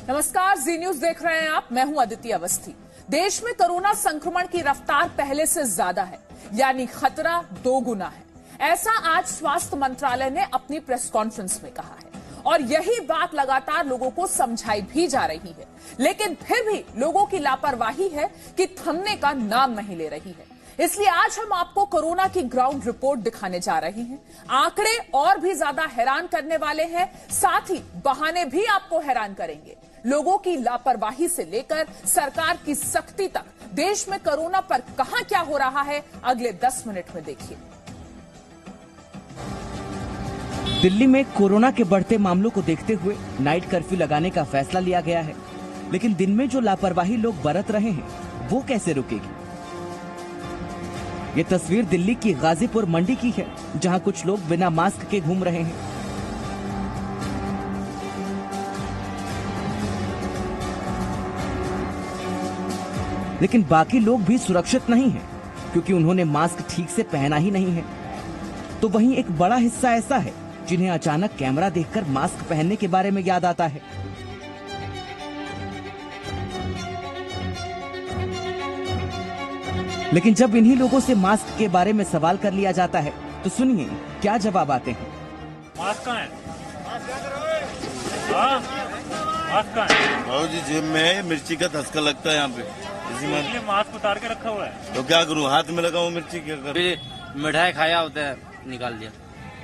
नमस्कार, जी न्यूज देख रहे हैं आप। मैं हूं अदिति अवस्थी। देश में कोरोना संक्रमण की रफ्तार पहले से ज्यादा है, यानी खतरा 2 गुना है। ऐसा आज स्वास्थ्य मंत्रालय ने अपनी प्रेस कॉन्फ्रेंस में कहा है और यही बात लगातार लोगों को समझाई भी जा रही है, लेकिन फिर भी लोगों की लापरवाही है कि थमने का नाम नहीं ले रही है। इसलिए आज हम आपको कोरोना की ग्राउंड रिपोर्ट दिखाने जा रहे हैं। आंकड़े और भी ज्यादा हैरान करने वाले हैं, साथ ही बहाने भी आपको हैरान करेंगे। लोगों की लापरवाही से लेकर सरकार की सख्ती तक देश में कोरोना पर कहां क्या हो रहा है, अगले 10 मिनट में देखिए। दिल्ली में कोरोना के बढ़ते मामलों को देखते हुए नाइट कर्फ्यू लगाने का फैसला लिया गया है, लेकिन दिन में जो लापरवाही लोग बरत रहे हैं वो कैसे रुकेगी? ये तस्वीर दिल्ली की गाजीपुर मंडी की है, जहां कुछ लोग बिना मास्क के घूम रहे हैं। लेकिन बाकी लोग भी सुरक्षित नहीं हैं, क्योंकि उन्होंने मास्क ठीक से पहना ही नहीं है। तो वहीं एक बड़ा हिस्सा ऐसा है जिन्हें अचानक कैमरा देखकर मास्क पहनने के बारे में याद आता है। लेकिन जब इन्हीं लोगों से मास्क के बारे में सवाल कर लिया जाता है तो सुनिए क्या जवाब आते हैं। मास्क कहाँ है? मास्क कहाँ है? जी जेब में है, मिर्ची का धसका लगता है यहाँ पे, इसलिए मास्क उतार के रखा हुआ है। तो क्या करूँ, हाथ में लगाऊं मिर्ची? क्या करूँ? मिठाई खाया होता है, निकाल दिया।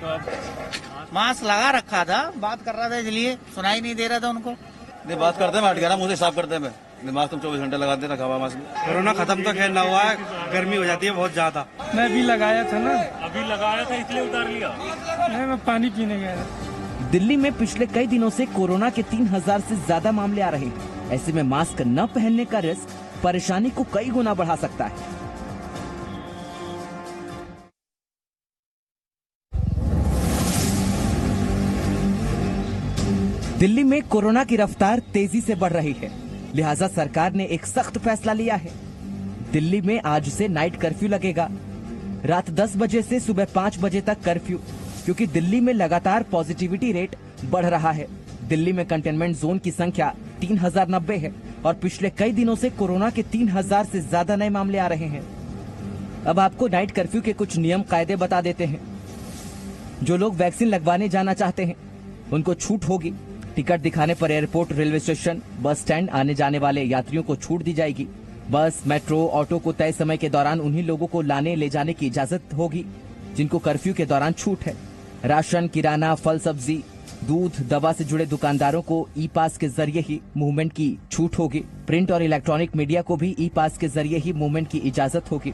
तो अब मास्क लगा रखा था, बात कर रहा था, इसलिए सुनाई नहीं दे रहा था उनको। नहीं बात करते हैं, हट गया ना, मुझे साफ करते हैं। मैं मास्क तुम 24 घंटे लगाते रखा हुआ मास्क। कोरोना खत्म तो खैर ना हुआ है, गर्मी हो जाती है बहुत ज्यादा। मैं भी लगाया था ना, अभी लगाया था इसलिए उतार लिया। नहीं मैं पानी पीने गया था। दिल्ली में पिछले कई दिनों से कोरोना के 3000 से ज्यादा मामले आ रहे हैं। ऐसे में मास्क न पहनने का रिस्क परेशानी को कई गुना बढ़ा सकता है। दिल्ली में कोरोना की रफ्तार तेजी से बढ़ रही है, लिहाजा सरकार ने एक सख्त फैसला लिया है। दिल्ली में आज से नाइट कर्फ्यू लगेगा। रात 10 बजे से सुबह 5 बजे तक कर्फ्यू, क्योंकि दिल्ली में लगातार पॉजिटिविटी रेट बढ़ रहा है। दिल्ली में कंटेनमेंट जोन की संख्या 3090 है और पिछले कई दिनों से कोरोना के 3000 से ज्यादा नए मामले आ रहे हैं। अब आपको नाइट कर्फ्यू के कुछ नियम कायदे बता देते हैं। जो लोग वैक्सीन लगवाने जाना चाहते हैं उनको छूट होगी। टिकट दिखाने पर airport, railway station, bus stand आने जाने वाले यात्रियों को छूट दी जाएगी। बस, मेट्रो, ऑटो को तय समय के दौरान उन्हीं लोगों को लाने ले जाने की इजाजत होगी जिनको कर्फ्यू के दौरान छूट है। राशन, किराना, फल सब्जी, दूध, दवा से जुड़े दुकानदारों को ई पास के जरिए ही मूवमेंट की छूट होगी। प्रिंट और इलेक्ट्रॉनिक मीडिया को भी ई पास के जरिए ही मूवमेंट की इजाजत होगी।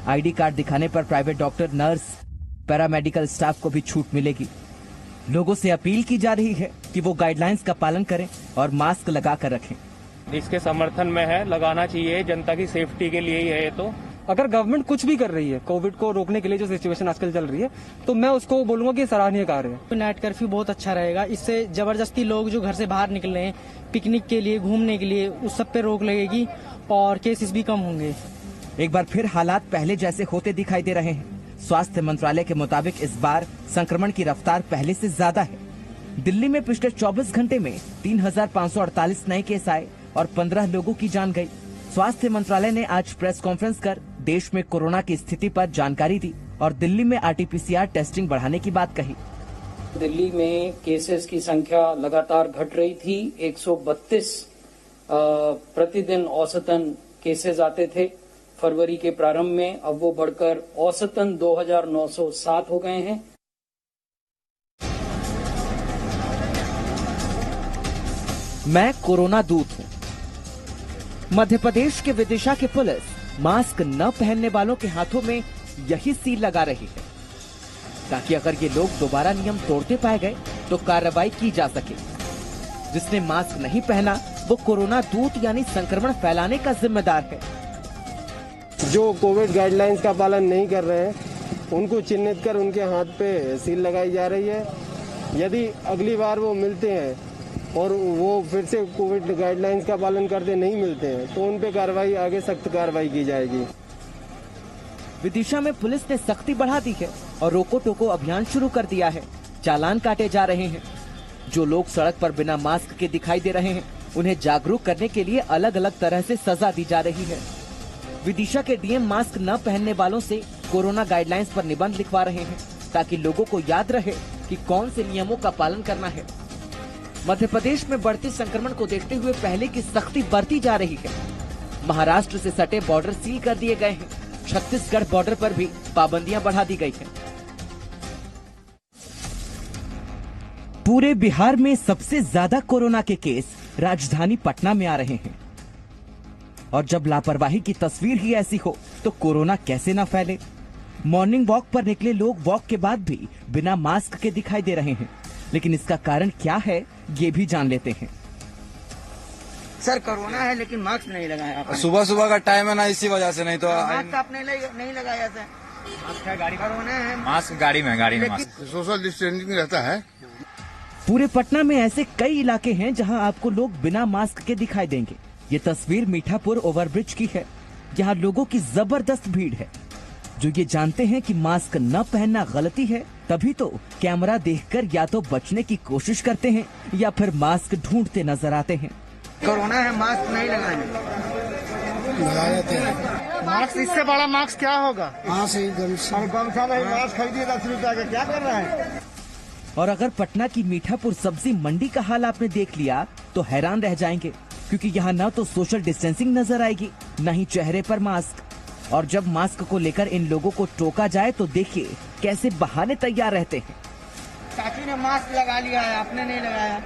आईडी कार्ड दिखाने पर private doctor, nurse, paramedical staff को भी छूट मिलेगी। लोगों से अपील की जा रही है कि वो गाइडलाइंस का पालन करें और मास्क लगा कर रखें। इसके समर्थन में है, लगाना चाहिए, जनता की सेफ्टी के लिए ही है ये। तो अगर गवर्नमेंट कुछ भी कर रही है कोविड को रोकने के लिए, जो सिचुएशन आजकल चल रही है, तो मैं उसको बोलूंगा कि सराहनीय कार्य है। नाइट कर्फ्यू बहुत अच्छा रहेगा। इससे जबरदस्ती लोग जो घर से बाहर निकल रहे हैं पिकनिक के लिए, घूमने के लिए, उस सब पे रोक लगेगी और केसेस भी कम होंगे। एक बार फिर हालात पहले जैसे होते दिखाई दे रहे हैं। स्वास्थ्य मंत्रालय के मुताबिक इस बार संक्रमण की रफ्तार पहले से ज्यादा है। दिल्ली में पिछले 24 घंटे में 3548 नए केस आए और 15 लोगों की जान गई। स्वास्थ्य मंत्रालय ने आज प्रेस कॉन्फ्रेंस कर देश में कोरोना की स्थिति पर जानकारी दी और दिल्ली में आरटीपीसीआर टेस्टिंग बढ़ाने की बात कही। दिल्ली में केसेस की संख्या लगातार घट रही थी। 132 प्रतिदिन औसतन केसेस आते थे फरवरी के प्रारंभ में, अब वो बढ़कर औसतन 2907 हो गए हैं। मैं कोरोना दूत हूँ। मध्य प्रदेश के विदिशा की पुलिस मास्क न पहनने वालों के हाथों में यही सील लगा रही है, ताकि अगर ये लोग दोबारा नियम तोड़ते पाए गए तो कार्रवाई की जा सके। जिसने मास्क नहीं पहना वो कोरोना दूत यानी संक्रमण फैलाने का जिम्मेदार है। जो कोविड गाइडलाइंस का पालन नहीं कर रहे हैं उनको चिन्हित कर उनके हाथ पे सील लगाई जा रही है। यदि अगली बार वो मिलते हैं और वो फिर से कोविड गाइडलाइंस का पालन करते नहीं मिलते हैं तो उन पे कार्रवाई, आगे सख्त कार्रवाई की जाएगी। विदिशा में पुलिस ने सख्ती बढ़ा दी है और रोको टोको अभियान शुरू कर दिया है। चालान काटे जा रहे हैं। जो लोग सड़क पर बिना मास्क के दिखाई दे रहे हैं उन्हें जागरूक करने के लिए अलग अलग तरह से सजा दी जा रही है। विदिशा के डीएम मास्क न पहनने वालों से कोरोना गाइडलाइंस पर निबंध लिखवा रहे हैं ताकि लोगों को याद रहे कि कौन से नियमों का पालन करना है। मध्य प्रदेश में बढ़ते संक्रमण को देखते हुए पहले की सख्ती बरती जा रही है। महाराष्ट्र से सटे बॉर्डर सील कर दिए गए हैं। छत्तीसगढ़ बॉर्डर पर भी पाबंदियां बढ़ा दी गई हैं। पूरे बिहार में सबसे ज्यादा कोरोना के केस राजधानी पटना में आ रहे हैं और जब लापरवाही की तस्वीर ही ऐसी हो तो कोरोना कैसे ना फैले। मॉर्निंग वॉक पर निकले लोग वॉक के बाद भी बिना मास्क के दिखाई दे रहे हैं, लेकिन इसका कारण क्या है ये भी जान लेते हैं। सर कोरोना है लेकिन मास्क नहीं लगाया आपने। सुबह सुबह का टाइम है ना, इसी वजह से। नहीं तो मास्क आपने नहीं लगाया सर। मास्क है गाड़ी कोरोना है, मास्क गाड़ी में मास्क। सोशल डिस्टेंसिंग रहता है। पूरे पटना में ऐसे कई इलाके हैं जहां आपको लोग बिना मास्क के दिखाई देंगे। ये तस्वीर मीठापुर ओवरब्रिज की है। यहाँ लोगों की जबरदस्त भीड़ है जो ये जानते हैं कि मास्क न पहनना गलती है, तभी तो कैमरा देखकर या तो बचने की कोशिश करते हैं या फिर मास्क ढूंढते नजर आते हैं। कोरोना है मास्क नहीं लगाने। मास्क इससे बड़ा मास्क क्या होगा? हाँ सही गमछा नहीं, मास्क खरीदिए 10 रुपया का, क्या कर रहा है? और अगर पटना की मीठापुर सब्जी मंडी का हाल आपने देख लिया तो हैरान रह जाएंगे, क्योंकि यहाँ न तो सोशल डिस्टेंसिंग नजर आएगी न ही चेहरे पर मास्क। और जब मास्क को लेकर इन लोगों को टोका जाए तो देखिए कैसे बहाने तैयार रहते हैं। चाची ने मास्क लगा लिया है, आपने नहीं लगाया।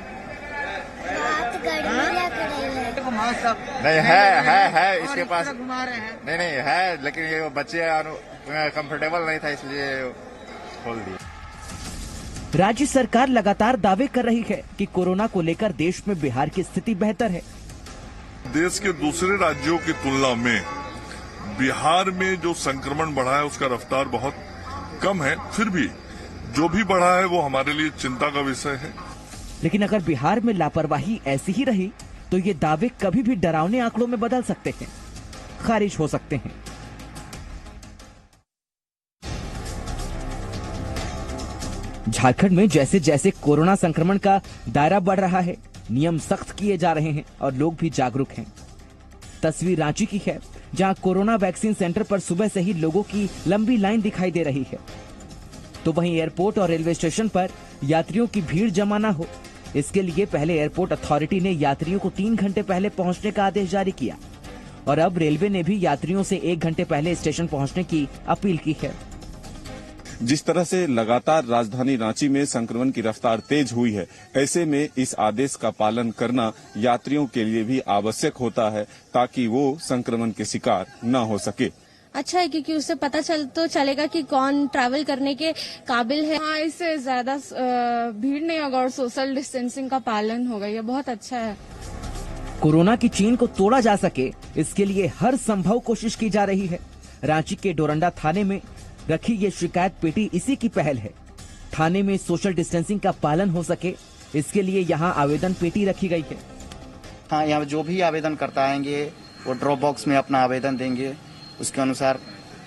मास्क नहीं है इसके पास घुमा रहे हैं। नहीं है, लेकिन ये बच्चे कंफर्टेबल नहीं था इसलिए खोल दिया। राज्य सरकार लगातार दावे कर रही है कि कोरोना को लेकर देश में बिहार की स्थिति बेहतर है। देश के दूसरे राज्यों की तुलना में बिहार में जो संक्रमण बढ़ा है उसका रफ्तार बहुत कम है। फिर भी जो भी बढ़ा है वो हमारे लिए चिंता का विषय है। लेकिन अगर बिहार में लापरवाही ऐसी ही रही तो ये दावे कभी भी डरावने आंकड़ों में बदल सकते हैं, खारिज हो सकते हैं। झारखंड में जैसे जैसे कोरोना संक्रमण का दायरा बढ़ रहा है, नियम सख्त किए जा रहे हैं और लोग भी जागरूक हैं। तस्वीर रांची की है, जहां कोरोना वैक्सीन सेंटर पर सुबह से ही लोगों की लंबी लाइन दिखाई दे रही है। तो वहीं एयरपोर्ट और रेलवे स्टेशन पर यात्रियों की भीड़ जमा न हो, इसके लिए पहले एयरपोर्ट अथॉरिटी ने यात्रियों को 3 घंटे पहले पहुंचने का आदेश जारी किया और अब रेलवे ने भी यात्रियों से 1 घंटे पहले स्टेशन पहुंचने की अपील की है। जिस तरह से लगातार राजधानी रांची में संक्रमण की रफ्तार तेज हुई है, ऐसे में इस आदेश का पालन करना यात्रियों के लिए भी आवश्यक होता है ताकि वो संक्रमण के शिकार न हो सके। अच्छा है क्योंकि उससे पता चलेगा कि कौन ट्रैवल करने के काबिल है। हाँ, इससे ज्यादा भीड़ नहीं होगा और सोशल डिस्टेंसिंग का पालन होगा, ये बहुत अच्छा है। कोरोना की चेन को तोड़ा जा सके, इसके लिए हर संभव कोशिश की जा रही है। रांची के डोरंडा थाने में रखी ये शिकायत पेटी इसी की पहल है। थाने में सोशल डिस्टेंसिंग का पालन हो सके, इसके लिए यहाँ आवेदन पेटी रखी गई है। हाँ, यहाँ जो भी आवेदन करता आएंगे वो ड्रॉप बॉक्स में अपना आवेदन देंगे, उसके अनुसार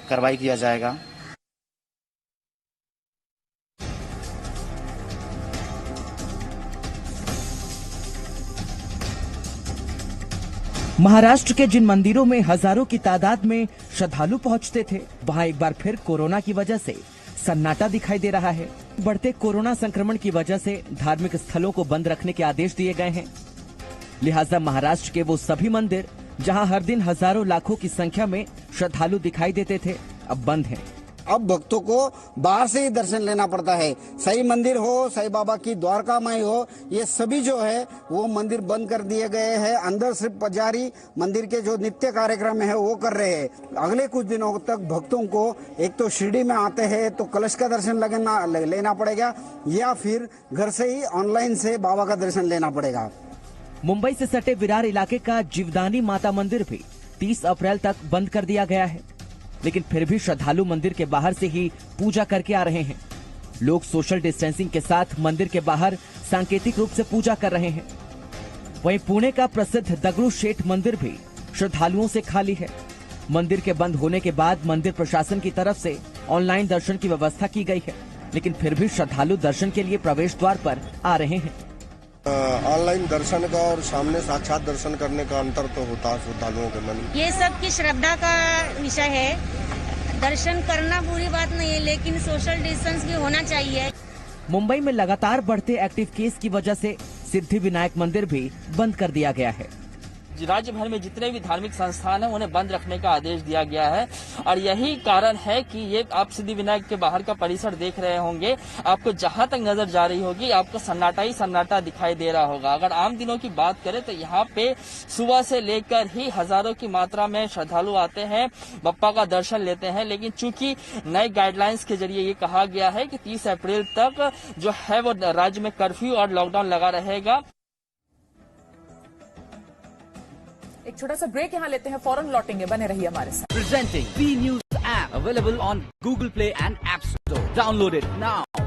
कार्रवाई किया जाएगा। महाराष्ट्र के जिन मंदिरों में हजारों की तादाद में श्रद्धालु पहुंचते थे, वहां एक बार फिर कोरोना की वजह से सन्नाटा दिखाई दे रहा है। बढ़ते कोरोना संक्रमण की वजह से धार्मिक स्थलों को बंद रखने के आदेश दिए गए हैं। लिहाजा महाराष्ट्र के वो सभी मंदिर जहां हर दिन हजारों लाखों की संख्या में श्रद्धालु दिखाई देते थे, अब बंद हैं। अब भक्तों को बाहर से ही दर्शन लेना पड़ता है। साईं मंदिर हो, साईं बाबा की द्वारका माई हो, ये सभी जो है वो मंदिर बंद कर दिए गए हैं। अंदर सिर्फ पुजारी मंदिर के जो नित्य कार्यक्रम है वो कर रहे हैं। अगले कुछ दिनों तक भक्तों को एक तो शिरडी में आते हैं तो कलश का दर्शन लेना पड़ेगा या फिर घर से ही ऑनलाइन से बाबा का दर्शन लेना पड़ेगा। मुंबई से सटे विरार इलाके का जीवदानी माता मंदिर भी 30 अप्रैल तक बंद कर दिया गया है, लेकिन फिर भी श्रद्धालु मंदिर के बाहर से ही पूजा करके आ रहे हैं। लोग सोशल डिस्टेंसिंग के साथ मंदिर के बाहर सांकेतिक रूप से पूजा कर रहे हैं। वहीं पुणे का प्रसिद्ध दगड़ू शेठ मंदिर भी श्रद्धालुओं से खाली है। मंदिर के बंद होने के बाद मंदिर प्रशासन की तरफ से ऑनलाइन दर्शन की व्यवस्था की गई है, लेकिन फिर भी श्रद्धालु दर्शन के लिए प्रवेश द्वार पर आ रहे हैं। ऑनलाइन दर्शन का और सामने साक्षात दर्शन करने का अंतर तो होता है श्रद्धालुओं के मन में। ये सब की श्रद्धा का विषय है। दर्शन करना बुरी बात नहीं है, लेकिन सोशल डिस्टेंस भी होना चाहिए। मुंबई में लगातार बढ़ते एक्टिव केस की वजह से सिद्धि विनायक मंदिर भी बंद कर दिया गया है। राज्य भर में जितने भी धार्मिक संस्थान हैं उन्हें बंद रखने का आदेश दिया गया है और यही कारण है कि ये आप सिद्धि विनायक के बाहर का परिसर देख रहे होंगे, आपको जहां तक नजर जा रही होगी आपको सन्नाटा ही सन्नाटा दिखाई दे रहा होगा। अगर आम दिनों की बात करें तो यहाँ पे सुबह से लेकर ही हजारों की मात्रा में श्रद्धालु आते हैं, बप्पा का दर्शन लेते हैं, लेकिन चूंकि नए गाइडलाइंस के जरिए ये कहा गया है कि 30 अप्रैल तक जो है वो राज्य में कर्फ्यू और लॉकडाउन लगा रहेगा। एक छोटा सा ब्रेक यहाँ लेते हैं, फौरन लौटेंगे, बने रहिए हमारे साथ। Presenting B News app available on Google Play and App Store. Download it now.